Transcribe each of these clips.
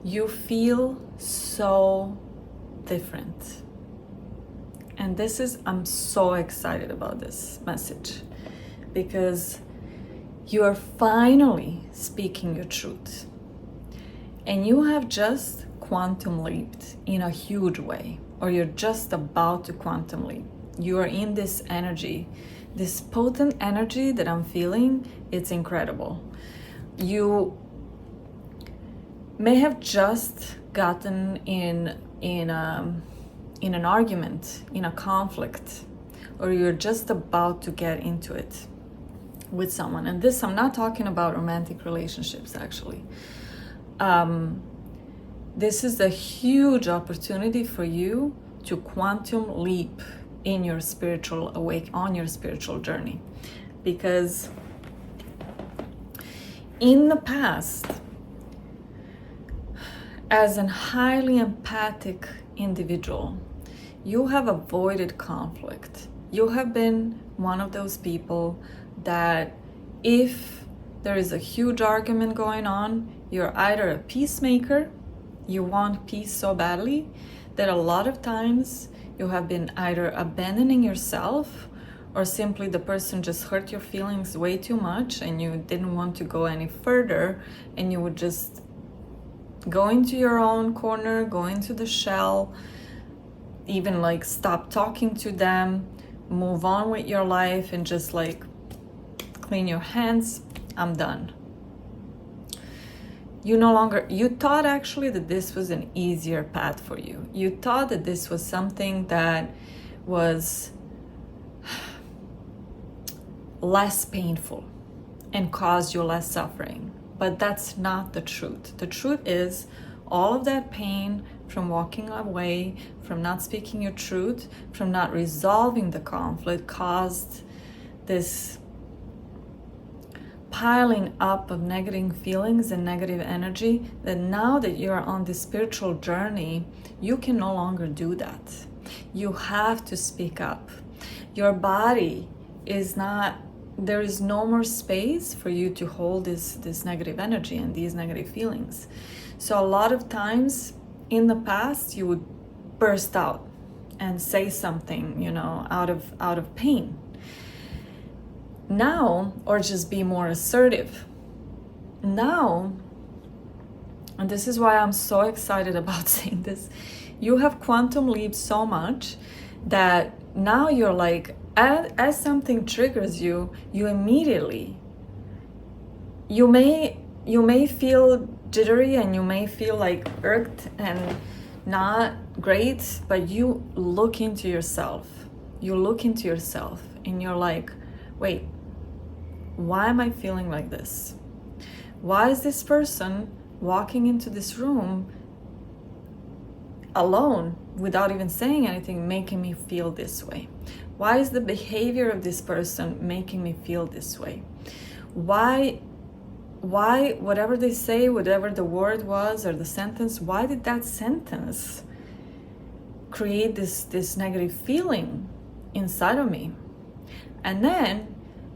you feel so different. And I'm so excited about this message because you are finally speaking your truth. And you have just quantum leaped in a huge way, or you're just about to quantum leap. You are in this energy, this potent energy that I'm feeling. It's incredible. You may have just gotten in an argument, in a conflict, or you're just about to get into it with someone. And this, I'm not talking about romantic relationships, actually. This is a huge opportunity for you to quantum leap in your spiritual on your spiritual journey. Because in the past, as a highly empathic individual, you have avoided conflict. You have been one of those people that if there is a huge argument going on, you're either a peacemaker, you want peace so badly that a lot of times you have been either abandoning yourself, or simply the person just hurt your feelings way too much and you didn't want to go any further, and you would just go into your own corner, go into the shell, even like stop talking to them, move on with your life, and just like clean your hands. I'm done. You thought actually that this was an easier path for you. You thought that this was something that was less painful and caused you less suffering. But that's not the truth. The truth is all of that pain from walking away, from not speaking your truth, from not resolving the conflict caused this piling up of negative feelings and negative energy, that now that you're on this spiritual journey, you can no longer do that. You have to speak up. Your body is not, there is no more space for you to hold this negative energy and these negative feelings. So a lot of times in the past, you would burst out and say something, out of pain. Now, or just be more assertive. Now, and this is why I'm so excited about saying this, you have quantum leaped so much that now you're like, as something triggers you, you immediately, you may feel jittery and you may feel like irked and not great, but you look into yourself. You look into yourself and you're like, wait, why am I feeling like this? Why is this person walking into this room alone without even saying anything making me feel this way? Why is the behavior of this person making me feel this way? Why, whatever they say, whatever the word was or the sentence, why did that sentence create this negative feeling inside of me? And then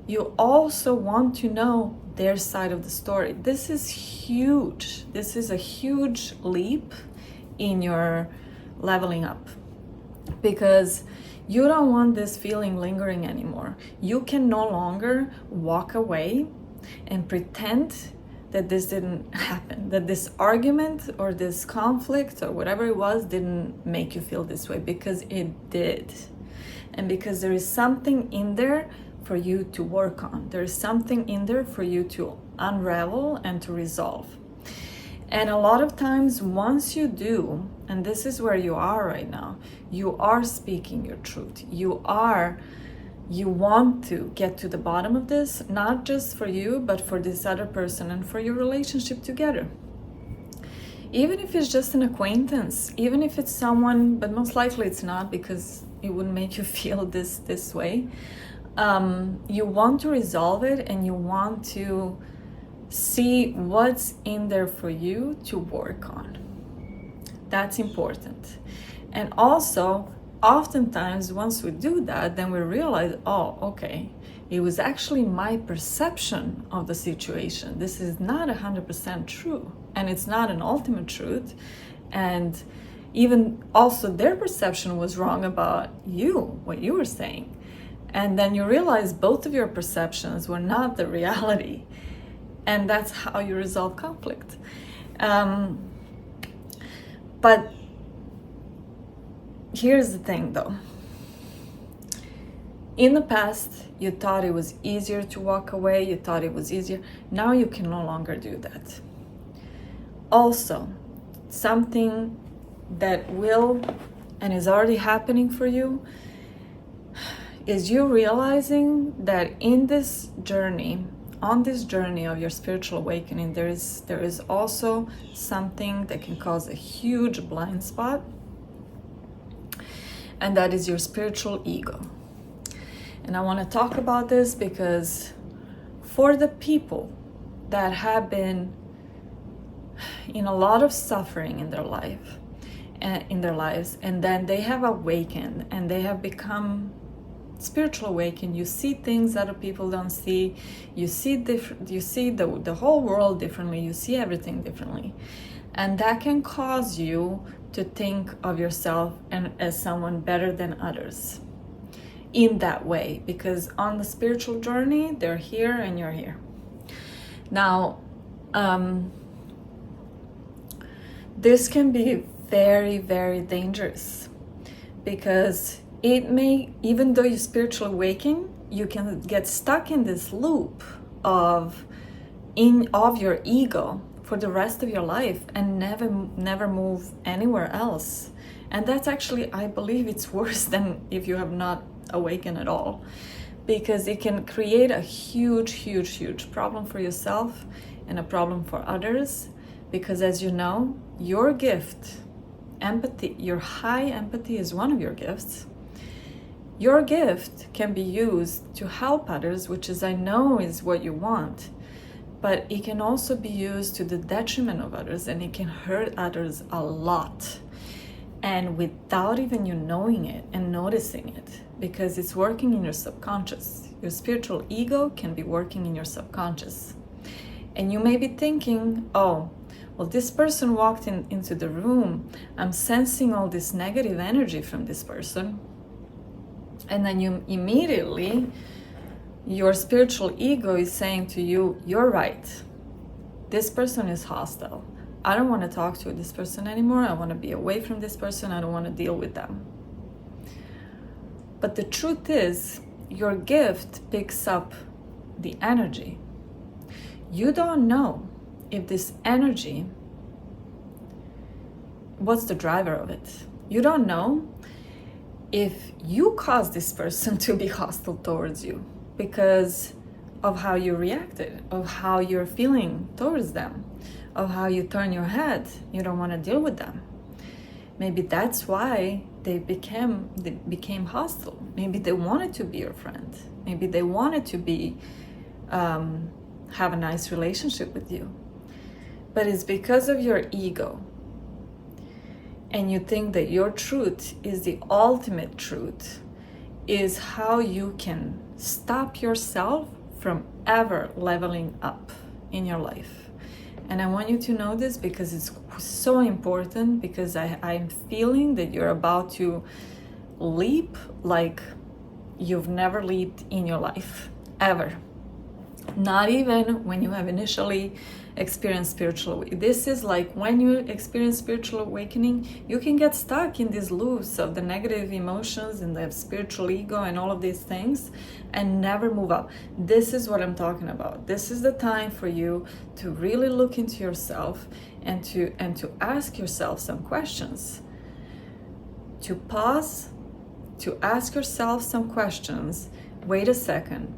you also want to know their side of the story. This is huge. This is a huge leap in your leveling up, because you don't want this feeling lingering anymore. You can no longer walk away and pretend that this didn't happen, that this argument or this conflict or whatever it was didn't make you feel this way, because it did. And because there is something in there for you to work on. There is something in there for you to unravel and to resolve. And a lot of times once you do, and this is where you are right now, you are speaking your truth. You want to get to the bottom of this, not just for you, but for this other person and for your relationship together. Even if it's just an acquaintance, even if it's someone, but most likely it's not, because it wouldn't make you feel this way. You want to resolve it and you want to see what's in there for you to work on. That's important. And also, oftentimes once we do that, then we realize, oh, okay, It was actually my perception of the situation. This is not 100% true, and it's not an ultimate truth. And even also their perception was wrong about you, what you were saying. And then you realize both of your perceptions were not the reality. And that's how you resolve conflict. But here's the thing though. In the past, you thought it was easier to walk away, you thought it was easier. Now you can no longer do that. Also, something that will and is already happening for you is you realizing that in this journey, on this journey of your spiritual awakening, there is also something that can cause a huge blind spot, and that is your spiritual ego. And I want to talk about this because for the people that have been in a lot of suffering in their lives, and then they have awakened and they have become spiritual awakened, you see things other people don't see, you see the whole world differently, you see everything differently, and that can cause you to think of yourself and as someone better than others in that way, because on the spiritual journey they're here and you're here. Now this can be very, very dangerous, because it may, even though you spiritually awaken, you can get stuck in this loop of your ego for the rest of your life and never move anywhere else. And that's actually, I believe it's worse than if you have not awakened at all, because it can create a huge problem for yourself and a problem for others. Because as you know, your gift, empathy, your high empathy is one of your gifts. Your gift can be used to help others, which is, I know, is what you want, but it can also be used to the detriment of others, and it can hurt others a lot, and without even you knowing it and noticing it, because it's working in your subconscious. Your spiritual ego can be working in your subconscious, and you may be thinking, oh, well, this person walked into the room, I'm sensing all this negative energy from this person. And then you immediately, your spiritual ego is saying to you, you're right. This person is hostile. I don't want to talk to this person anymore. I want to be away from this person. I don't want to deal with them. But the truth is, your gift picks up the energy. You don't know if this energy, what's the driver of it? You don't know if you caused this person to be hostile towards you because of how you reacted, of how you're feeling towards them, of how you turn your head, you don't want to deal with them. Maybe that's why they became hostile. Maybe they wanted to be your friend. Maybe they wanted to be have a nice relationship with you. But it's because of your ego. And you think that your truth is the ultimate truth, is how you can stop yourself from ever leveling up in your life. And I want you to know this because it's so important, because I'm feeling that you're about to leap like you've never leaped in your life, ever. Not even when you have initially experienced spiritual awakening. This is like when you experience spiritual awakening, you can get stuck in these loops of the negative emotions and the spiritual ego and all of these things and never move up. This is what I'm talking about. This is the time for you to really look into yourself and to ask yourself some questions. To pause, to ask yourself some questions. Wait a second.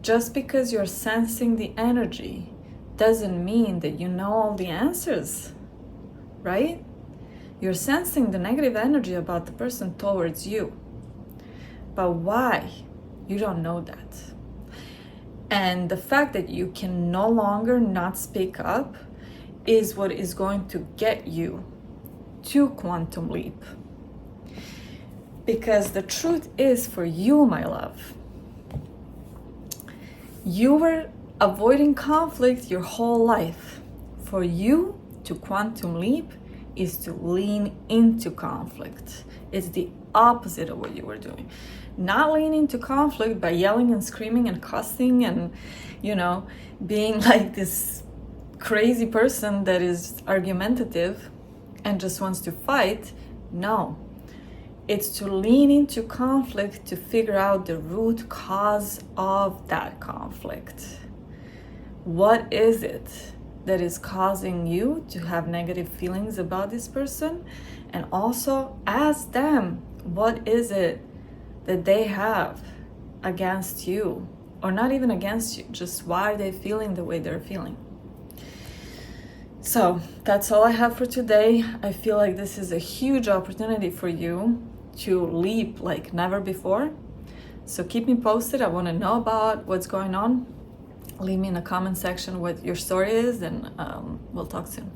Just because you're sensing the energy doesn't mean that you know all the answers, right? You're sensing the negative energy about the person towards you. But why? You don't know that. And the fact that you can no longer not speak up is what is going to get you to quantum leap. Because the truth is, for you, my love, You were avoiding conflict your whole life. For you to quantum leap is to lean into conflict. It's the opposite of what you were doing. Not lean into conflict by yelling and screaming and cussing and, being like this crazy person that is argumentative and just wants to fight. No. It's to lean into conflict to figure out the root cause of that conflict. What is it that is causing you to have negative feelings about this person? And also ask them, what is it that they have against you? Or not even against you, just why are they feeling the way they're feeling? So that's all I have for today. I feel like this is a huge opportunity for you to leap like never before. So keep me posted. I want to know about what's going on. Leave me in the comment section what your story is, and we'll talk soon.